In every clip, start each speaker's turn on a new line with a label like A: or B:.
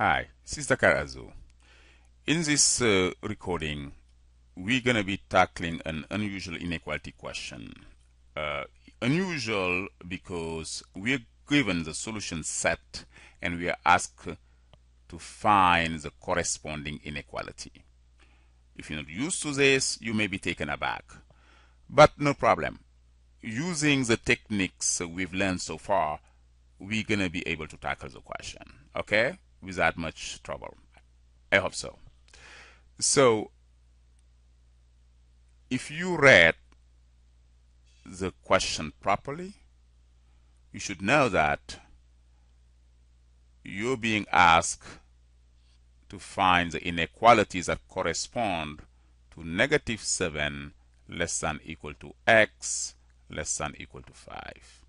A: Hi, this is Dr. Azu. In this recording, we're going to be tackling an unusual inequality question. Unusual because we're given the solution set and we are asked to find the corresponding inequality. If you're not used to this, you may be taken aback. But no problem. Using the techniques we've learned so far, we're going to be able to tackle the question, okay? Without much trouble. I hope so. So, if you read the question properly, you should know that you're being asked to find the inequalities that correspond to -7 less than equal to x less than equal to 5.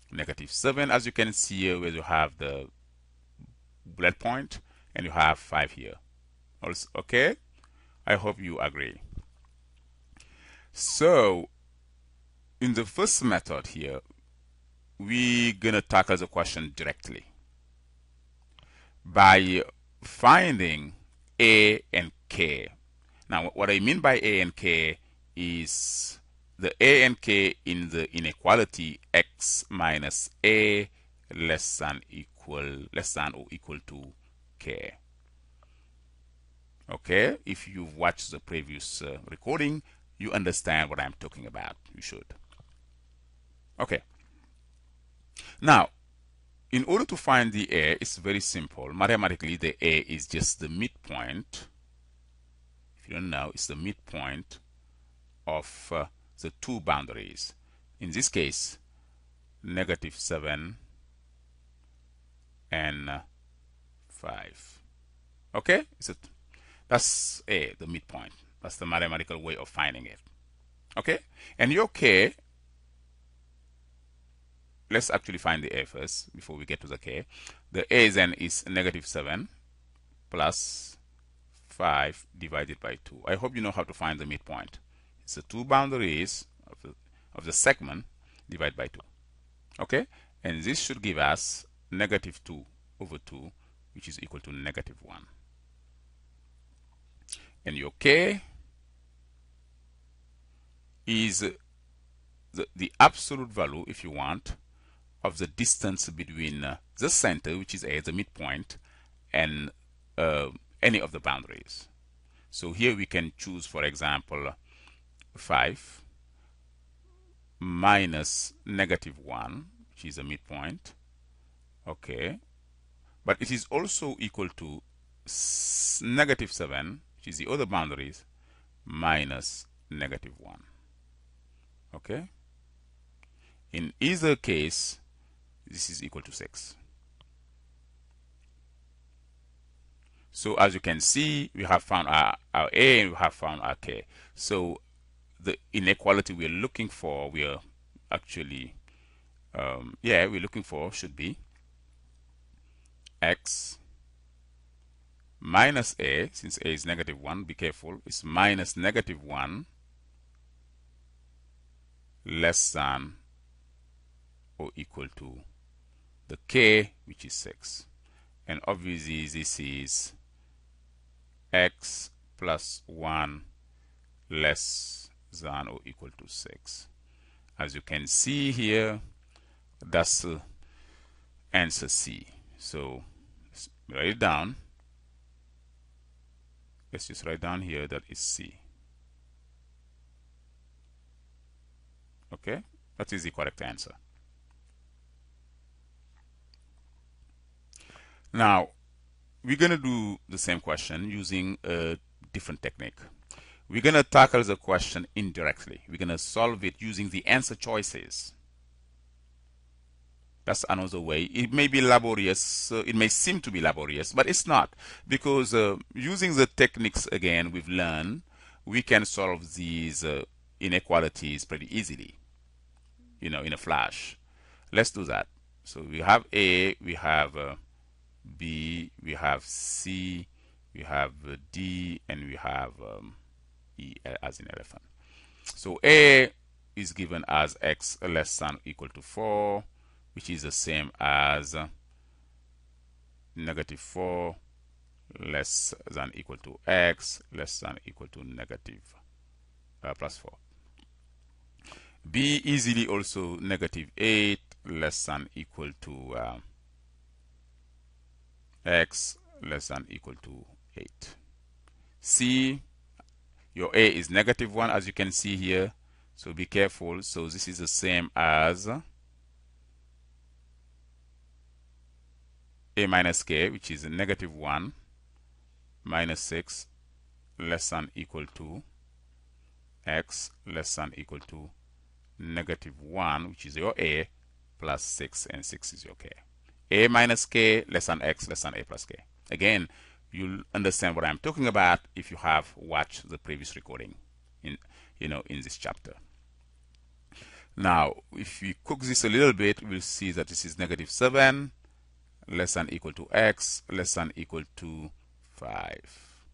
A: -7, as you can see here, where you have the bullet point, and you have 5 here. Also, okay? I hope you agree. So, in the first method here, we're going to tackle the question directly by finding A and K. Now, what I mean by A and K is the A and K in the inequality x minus A less than or equal to K. Okay, if you've watched the previous recording, you understand what I'm talking about. You should. Okay. Now, in order to find the A, it's very simple. Mathematically, the A is just the midpoint. If you don't know, it's the midpoint of the two boundaries. In this case, -7 and 5. Okay? That's A, the midpoint. That's the mathematical way of finding it. Okay? And your K, let's actually find the A first before we get to the K. The A then is -7 plus 5 divided by 2. I hope you know how to find the midpoint. It's the two boundaries of the segment divided by 2. Okay? And this should give us -2 over 2, which is equal to -1. And your K is the absolute value, if you want, of the distance between the center, which is A, the midpoint, and any of the boundaries. So here we can choose, for example, 5 minus -1, which is a midpoint. Okay. But it is also equal to -7, which is the other boundaries, minus -1. Okay. In either case, this is equal to 6. So as you can see, we have found our A and we have found our K. So the inequality we're looking for, we're actually, we're looking for should be x minus A, since A is -1, be careful, it's minus -1 less than or equal to the K, which is 6. And obviously this is x plus 1 less than or equal to 6. As you can see here, that's answer C. So let's write it down. Let's just write down here that is C. Okay, that is the correct answer. Now, we're going to do the same question using a different technique. We're going to tackle the question indirectly. We're going to solve it using the answer choices. That's another way. It may be laborious, it may seem to be laborious, but it's not, because using the techniques again we've learned, we can solve these inequalities pretty easily, in a flash. Let's do that. So we have A, we have B, we have C, we have D, and we have E as in elephant. So A is given as x less than or equal to 4, which is the same as -4 less than equal to x less than equal to negative plus 4. B easily also negative 8 less than equal to x less than equal to 8. C, your A is negative 1 as you can see here, so be careful. So this is the same as A minus K, which is negative 1 minus 6 less than equal to x less than equal to negative 1, which is your A, plus 6, and 6 is your K. A minus K less than x less than A plus K. Again, you'll understand what I'm talking about if you have watched the previous recording in this chapter. Now, if we cook this a little bit, we'll see that this is negative 7 less than equal to x less than equal to 5.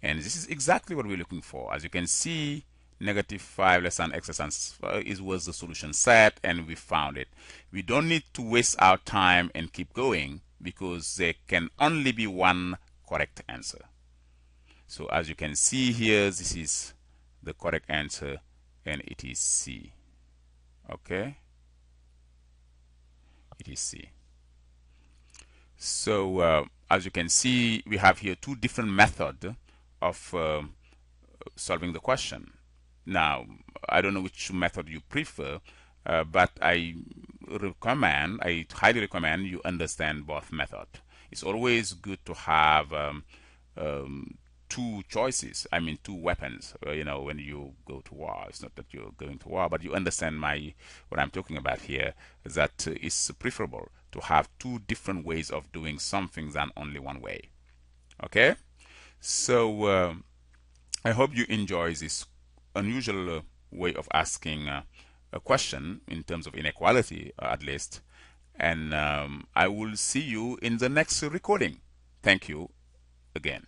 A: And this is exactly what we're looking for. As you can see, negative 5 less than x less than was the solution set, and we found it. We don't need to waste our time and keep going because there can only be one correct answer. So as you can see here, this is the correct answer, and it is C. Okay? It is C. So as you can see, we have here two different methods of solving the question. Now, I don't know which method you prefer, but I highly recommend you understand both methods. It's always good to have two choices, two weapons, when you go to war. It's not that you're going to war, but you understand what I'm talking about here, that it's preferable to have two different ways of doing something than only one way. Okay? So I hope you enjoy this unusual way of asking a question in terms of inequality, at least. And I will see you in the next recording. Thank you again.